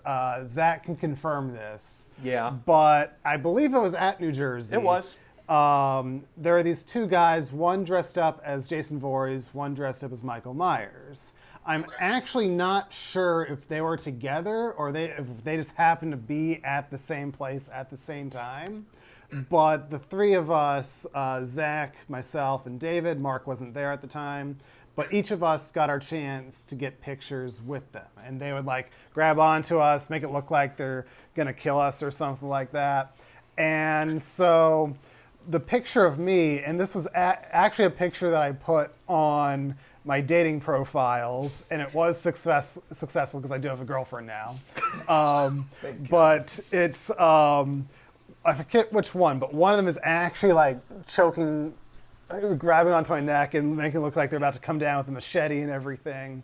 Zach can confirm this. Yeah. But I believe it was at New Jersey. It was. There are these two guys, one dressed up as Jason Voorhees, one dressed up as Michael Myers. I'm actually not sure if they were together or if they just happened to be at the same place at the same time. But the three of us, Zach, myself, and David, Mark wasn't there at the time, but each of us got our chance to get pictures with them. And they would like grab onto us, make it look like they're going to kill us or something like that. And so the picture of me, and this was actually a picture that I put on my dating profiles, and it was successful because I do have a girlfriend now. But it's, I forget which one, but one of them is actually like choking, grabbing onto my neck and making it look like they're about to come down with a machete and everything.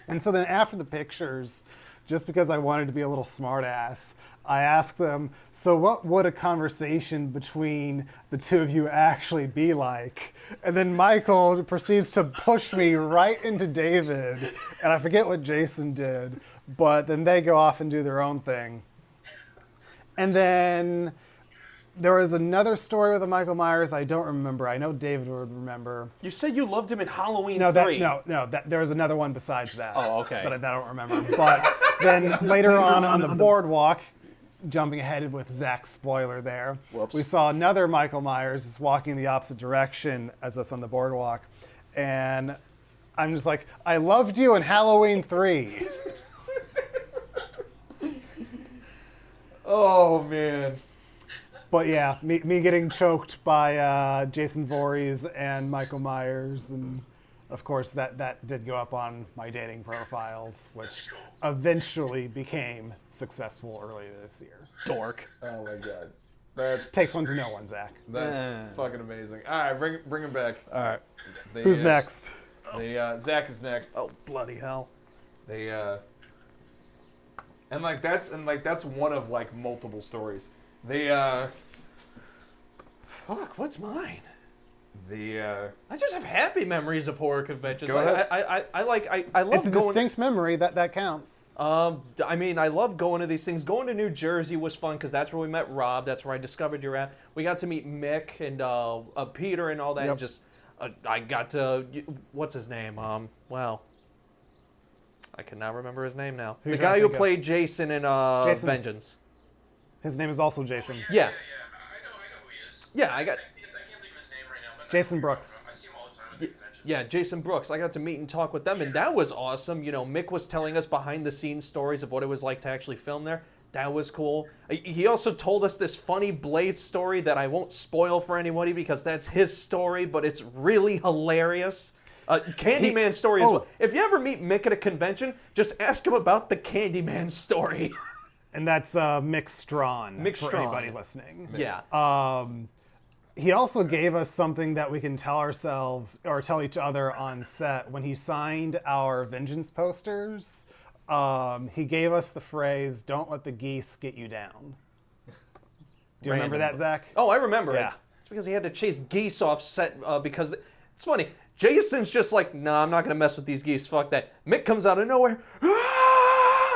And so then after the pictures, just because I wanted to be a little smartass, I asked them, so what would a conversation between the two of you actually be like? And then Michael proceeds to push me right into David, and I forget what Jason did, but then they go off and do their own thing. And then there was another story with a Michael Myers I don't remember. I know David would remember. You said you loved him in Halloween 3. No. There was another one besides that. Oh, okay. But I don't remember. But then later on the boardwalk, jumping ahead with Zach's spoiler there, Whoops. we saw another Michael Myers walking the opposite direction as us on the boardwalk. And I'm just like, I loved you in Halloween 3. Oh, man. But yeah, me getting choked by Jason Voorhees and Michael Myers, and of course that did go up on my dating profiles, which eventually became successful earlier this year. Dork. Oh, my God. That's Takes one to know one, Zach. fucking amazing. All right, bring him back. All right. Who's next? Zach is next. Oh, bloody hell. And that's one of like multiple stories. Fuck, what's mine? I I just have happy memories of horror conventions. Go ahead. I love It's a going. distinct memory that counts. I mean, I love going to these things. Going to New Jersey was fun because that's where we met Rob. That's where I discovered you're at. We got to meet Mick and Peter and all that. Yep. And just I got to what's his name? Well, I cannot remember his name now. The guy who played Jason in Jason. Vengeance. His name is also Jason. Yeah. I know who he is. Yeah, I can't think of his name right now. But Jason Brooks. I see him all the time at the convention. Yeah, Jason Brooks. I got to meet and talk with them, and that was awesome. You know, Mick was telling us behind-the-scenes stories of what it was like to actually film there. That was cool. He also told us this funny Blade story that I won't spoil for anybody because that's his story, but it's really hilarious. Candyman story as well. If you ever meet Mick at a convention, just ask him about the Candyman story. And that's Mick Strawn. Mick for Strawn. anybody listening. Yeah. He also gave us something that we can tell ourselves or tell each other on set. When he signed our Vengeance posters, he gave us the phrase, "Don't let the geese get you down." Do you remember that, Zach? Oh, I remember Yeah. it. It's because he had to chase geese off set because it's funny. Jason's just like, nah, I'm not going to mess with these geese. Fuck that. Mick comes out of nowhere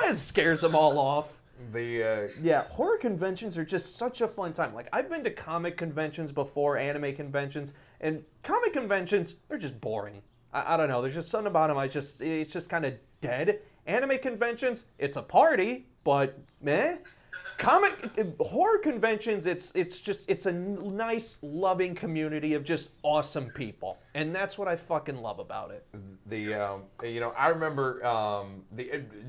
and scares them all off. Yeah, horror conventions are just such a fun time. Like, I've been to comic conventions before, anime conventions, and comic conventions, they're just boring. I don't know. There's just something about them. It's just kind of dead. Anime conventions, it's a party, but meh. Horror conventions, it's a nice, loving community of just awesome people, and that's what I fucking love about it. I remember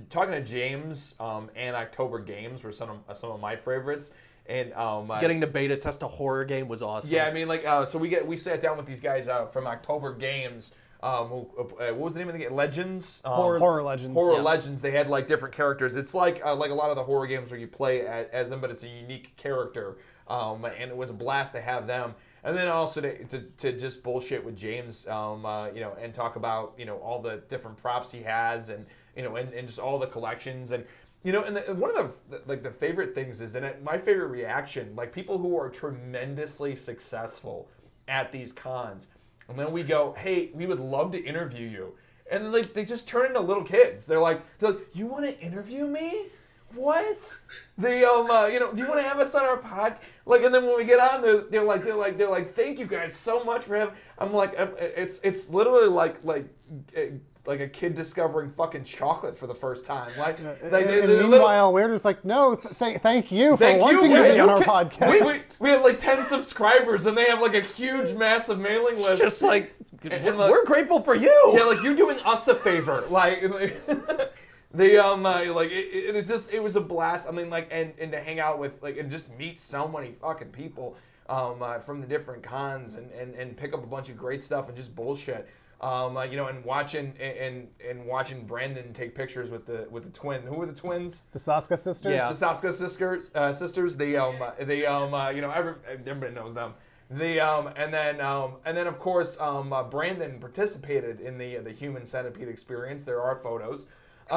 talking to James and October Games were some of my favorites, and getting to beta test a horror game was awesome. Yeah, I mean, so we sat down with these guys from October Games. What was the name of the game? Legends? Horror Legends. Horror Legends. They had like different characters. It's like a lot of the horror games where you play as them, but it's a unique character. And it was a blast to have them. And then also to just bullshit with James, and talk about all the different props he has, and and just all the collections, and one of the favorite things is, and my favorite reaction, like people who are tremendously successful at these cons. And then we go, hey, we would love to interview you. And then they just turn into little kids. They're like, you want to interview me? What? Do you want to have us on our pod? Like, and then when we get on, they're like, thank you guys so much for having. I'm like, it's literally like like a kid discovering fucking chocolate for the first time. Like, and meanwhile, we're just like, no, thank you for wanting to be on our podcast. We have like 10 subscribers, and they have like a huge, massive mailing list. Just like, we're grateful for you. Yeah, like you're doing us a favor. Like it was a blast. I mean, like, and to hang out with, like, and just meet so many fucking people from the different cons, and pick up a bunch of great stuff and just bullshit. And watching Brandon take pictures with the twin. Who were the twins? The Saska sisters. Yeah, the Saska sisters. Everybody knows them. And then of course Brandon participated in the Human Centipede experience. There are photos. It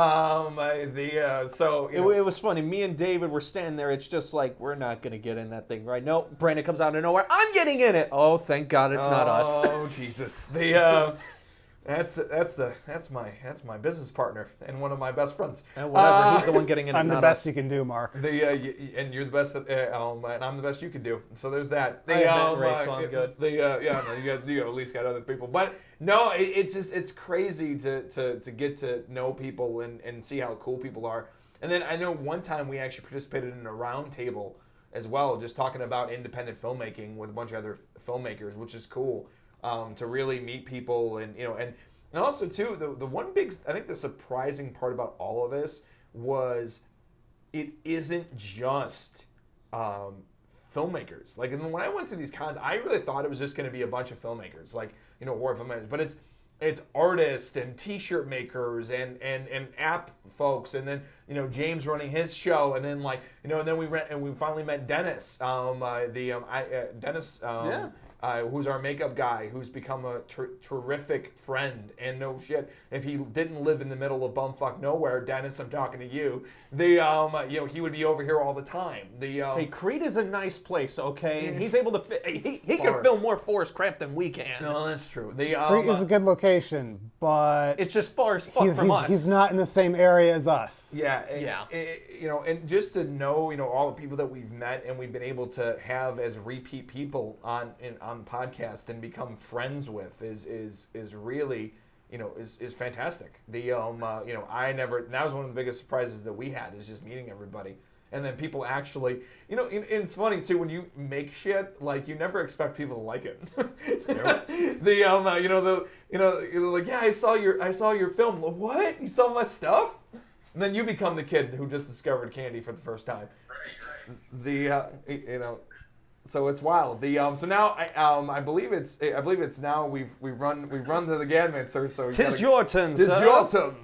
was funny. Me and David were standing there. It's just like, we're not gonna get in that thing, right? No, Brandon comes out of nowhere. I'm getting in it. Oh, thank God it's not us. Oh Jesus. That's my business partner and one of my best friends. And whatever, who's the one getting in it? I'm the best you can do, Mark. And you're the best, and I'm the best you can do. So there's that. I met Ray, so I'm good. You at least got other people. But no, it's crazy to get to know people and see how cool people are. And then I know one time we actually participated in a round table as well, just talking about independent filmmaking with a bunch of other filmmakers, which is cool. To really meet people, and also too, the one big, I think the surprising part about all of this was it isn't just filmmakers. Like, and when I went to these cons, I really thought it was just going to be a bunch of filmmakers, like, horror filmmakers, but it's artists and t-shirt makers and app folks, and then James running his show, and then and then we finally met Dennis, Dennis. Who's our makeup guy, who's become a terrific friend, and no shit, if he didn't live in the middle of bumfuck nowhere, Dennis, I'm talking to you. He would be over here all the time. Hey, Crete is a nice place, okay, and he's able to he can film more forest crap than we can. No, that's true. Crete is a good location, but it's just far as fuck from us. He's not in the same area as us. Yeah. And just to know, all the people that we've met and we've been able to have as repeat people on podcast and become friends with is really is fantastic. That was one of the biggest surprises that we had, is just meeting everybody. And then people actually, it's funny too, when you make shit, like, you never expect people to like it. Like, yeah, I saw your film. What? You saw my stuff? And then you become the kid who just discovered candy for the first time. Right. So it's wild. So now I believe it's now we've run to the gamut, sir. So your turn, sir. Tis your turn.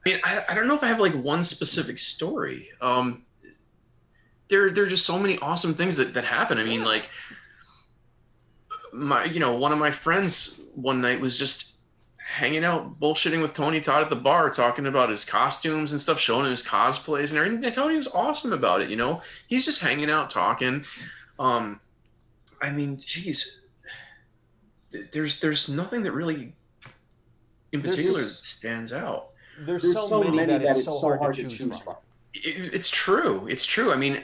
I mean, I don't know if I have like one specific story. There are just so many awesome things that happen. I mean, like, one of my friends one night was just hanging out, bullshitting with Tony Todd at the bar, talking about his costumes and stuff, showing him his cosplays and everything. And Tony was awesome about it, He's just hanging out, talking. I mean, geez, there's nothing that really, in particular, stands out. There's so many that it's so hard to choose from. It's true. It's true. I mean,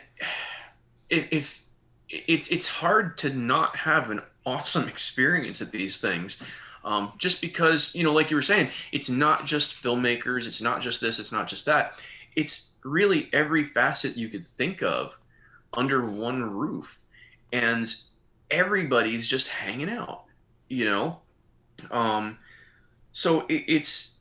if it's hard to not have an awesome experience at these things. Just because, like you were saying, it's not just filmmakers, it's not just this, it's not just that. It's really every facet you could think of under one roof. And everybody's just hanging out, So it's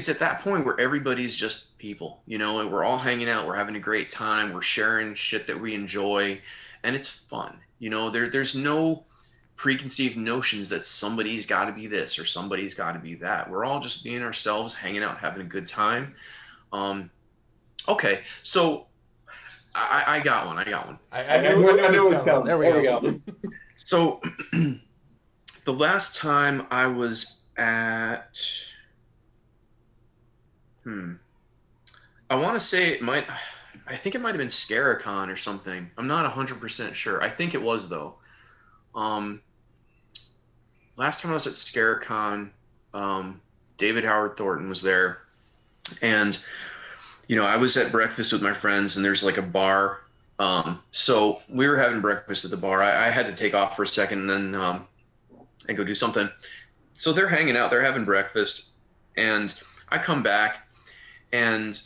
at that point where everybody's just people, and we're all hanging out, we're having a great time, we're sharing shit that we enjoy, and it's fun. There's no preconceived notions that somebody's got to be this or somebody's got to be that. We're all just being ourselves, hanging out, having a good time. Okay, so I got one. I knew it was coming. There we go. So the last time I was at, I want to say I think it might have been Scaricon or something. I'm not 100% sure. I think it was though. Last time I was at Scaricon, David Howard Thornton was there, and I was at breakfast with my friends, and there's like a bar. So we were having breakfast at the bar. I had to take off for a second and then and go do something. so they're hanging out, they're having breakfast, and I come back, and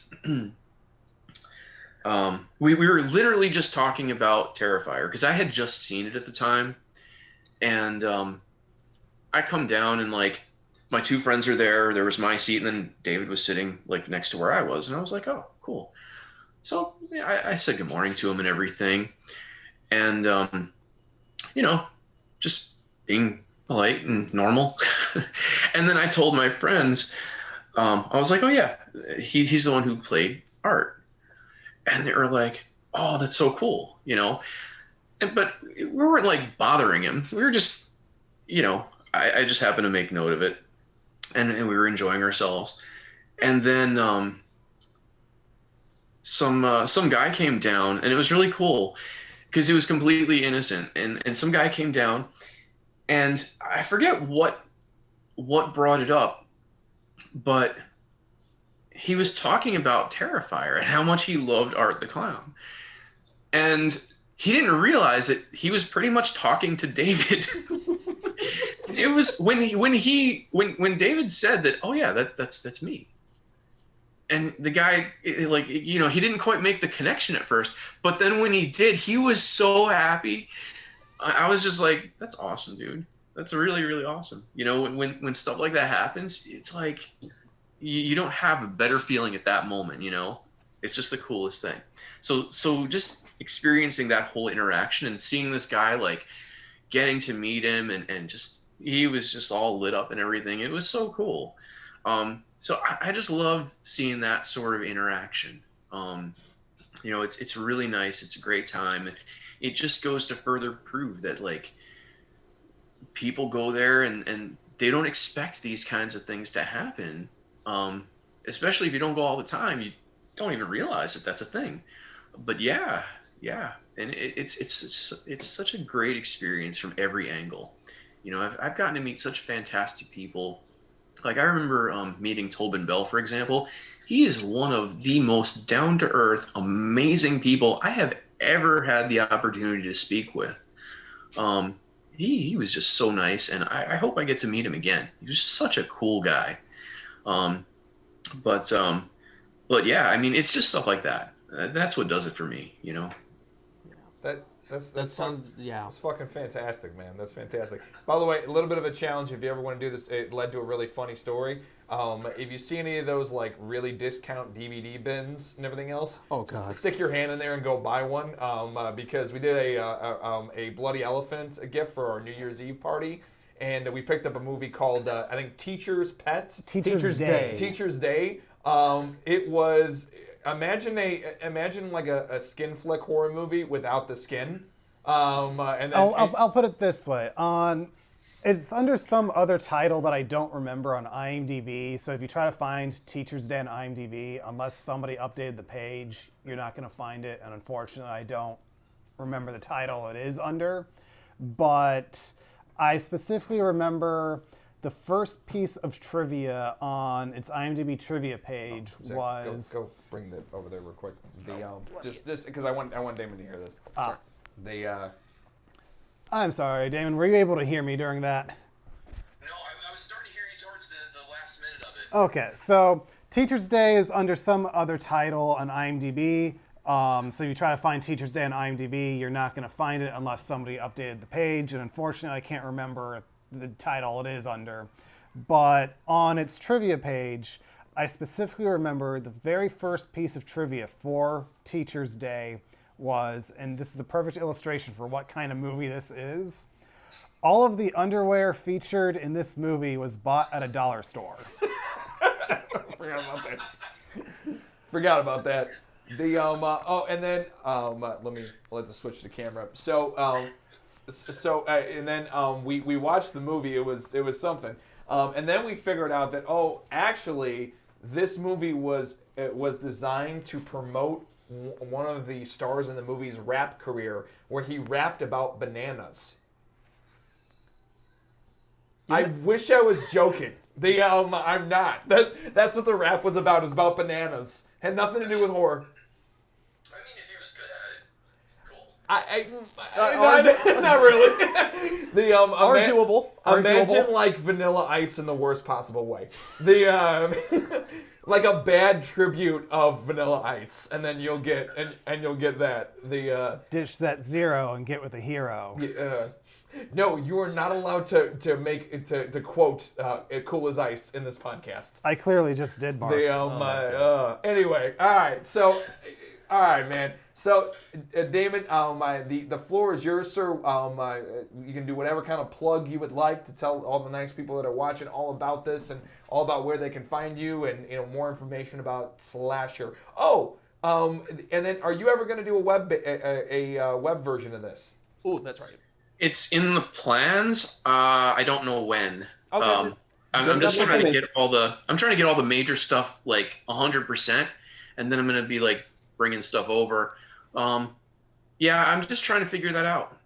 we were literally just talking about Terrifier because I had just seen it at the time, and I come down and like my two friends are there. There was my seat, and then David was sitting like next to where I was, and I was like, oh, cool. So yeah, I said good morning to him and everything, and just being polite and normal. And then I told my friends, I was like, oh yeah, he's the one who played Art. And they were like, oh, that's so cool, but we weren't like bothering him. We were just, I just happened to make note of it, and we were enjoying ourselves. And then some guy came down, and it was really cool because it was completely innocent. And some guy came down, and I forget what brought it up, but he was talking about Terrifier and how much he loved Art the Clown. And he didn't realize that he was pretty much talking to David. It was when David said that, oh yeah, that's me. And the guy, like, he didn't quite make the connection at first, but then when he did, he was so happy. I was just like, that's awesome, dude. That's really, really awesome. When stuff like that happens, it's like you don't have a better feeling at that moment, It's just the coolest thing. So just experiencing that whole interaction and seeing this guy, like, getting to meet him and just, he was just all lit up and everything. It was so cool. So I just love seeing that sort of interaction. It's really nice. It's a great time. It just goes to further prove that, like, people go there and they don't expect these kinds of things to happen. Especially if you don't go all the time, you don't even realize that that's a thing. But yeah, and it's such a great experience from every angle. I've gotten to meet such fantastic people. Like, I remember meeting Tobin Bell, for example. He is one of the most down-to-earth, amazing people I have ever had the opportunity to speak with. He was just so nice, and I hope I get to meet him again. He was such a cool guy. But yeah, I mean, it's just stuff like that. That's what does it for me, That sounds, yeah. It's fucking fantastic, man. That's fantastic. By the way, a little bit of a challenge if you ever want to do this. It led to a really funny story. If you see any of those, like, really discount DVD bins and everything else, oh god, stick your hand in there and go buy one. Because we did a Bloody Elephant gift for our New Year's Eve party, and we picked up a movie called I think Teacher's Pet. Teacher's Day. Teacher's Day. It was. Imagine like a skin flick horror movie without the skin. And then I'll put it this way. It's under some other title that I don't remember on IMDb. So if you try to find Teacher's Day on IMDb, unless somebody updated the page, you're not going to find it. And unfortunately, I don't remember the title it is under. But I specifically remember the first piece of trivia on its IMDb trivia page was... Go bring that over there real quick. Just because I want Damon to hear this. I'm sorry, Damon. Were you able to hear me during that? No, I was starting to hear you towards the last minute of it. Okay, so Teacher's Day is under some other title on IMDb. So you try to find Teacher's Day on IMDb, you're not going to find it unless somebody updated the page. And unfortunately, I can't remember the title it is under. But on its trivia page, I specifically remember the very first piece of trivia for Teacher's Day was, and this is the perfect illustration for what kind of movie this is, all of the underwear featured in this movie was bought at a dollar store. Forgot about that. Let's switch the camera up. And then we watched the movie. It was something. And then we figured out that actually this movie was designed to promote one of the stars in the movie's rap career, where he rapped about bananas. I wish I was joking. I'm not. That's what the rap was about. It was about bananas. Had nothing to do with horror. I mean, if he was good at it, cool. Not really. The Arguable. Imagine like Vanilla Ice in the worst possible way. The like a bad tribute of Vanilla Ice, and then you'll get and you'll get that. The Ditch that zero and get with a hero. no, you are not allowed to quote "Cool as Ice" in this podcast. I clearly just did, Mark. Anyway, all right. So, all right, man. So, Damon, the floor is yours, sir. You can do whatever kind of plug you would like to tell all the nice people that are watching all about this and all about where they can find you and more information about Slasher. Oh, and then are you ever going to do a web version of this? Ooh, that's right. It's in the plans. I don't know when. Okay. I'm just trying to get all the major stuff like 100%, and then I'm going to be like bringing stuff over. Yeah, I'm just trying to figure that out.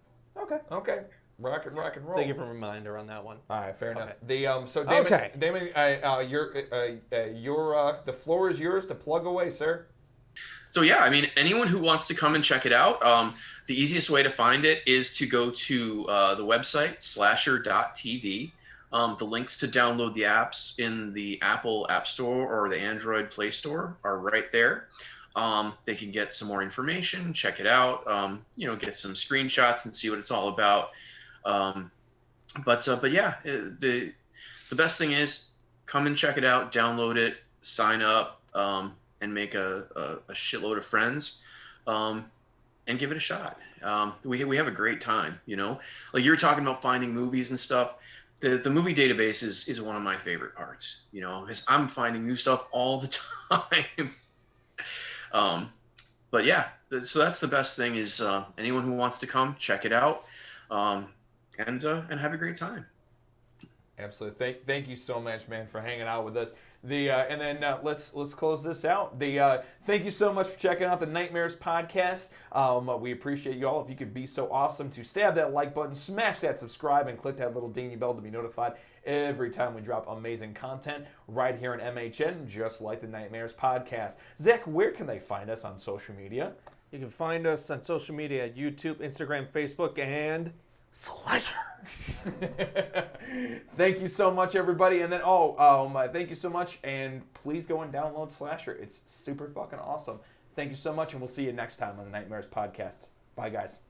Okay. Rock and roll. Thank you for a reminder on that one. All right, fair enough. Okay. So Damon, the floor is yours to plug away, sir. So yeah, I mean, anyone who wants to come and check it out, the easiest way to find it is to go to the website slasher.tv. The links to download the apps in the Apple App Store or the Android Play Store are right there. They can get some more information, check it out, get some screenshots and see what it's all about. But yeah, the best thing is come and check it out, download it, sign up, and make a shitload of friends, and give it a shot. We have a great time, like you were talking about finding movies and stuff. The movie database is one of my favorite parts, because I'm finding new stuff all the time. But yeah, so that's the best thing is anyone who wants to come, check it out, and have a great time. Absolutely. Thank you so much, man, for hanging out with us. And then let's close this out. Thank you so much for checking out the Nightmares podcast. We appreciate you all. If you could be so awesome to stab that like button, smash that subscribe, and click that little dingy bell to be notified every time we drop amazing content right here in MHN, just like the Nightmares podcast. Zach, where can they find us on social media? You can find us on social media at YouTube, Instagram, Facebook, and Slasher. Thank you so much, everybody. And then, thank you so much. And please go and download Slasher. It's super fucking awesome. Thank you so much, and we'll see you next time on the Nightmares podcast. Bye, guys.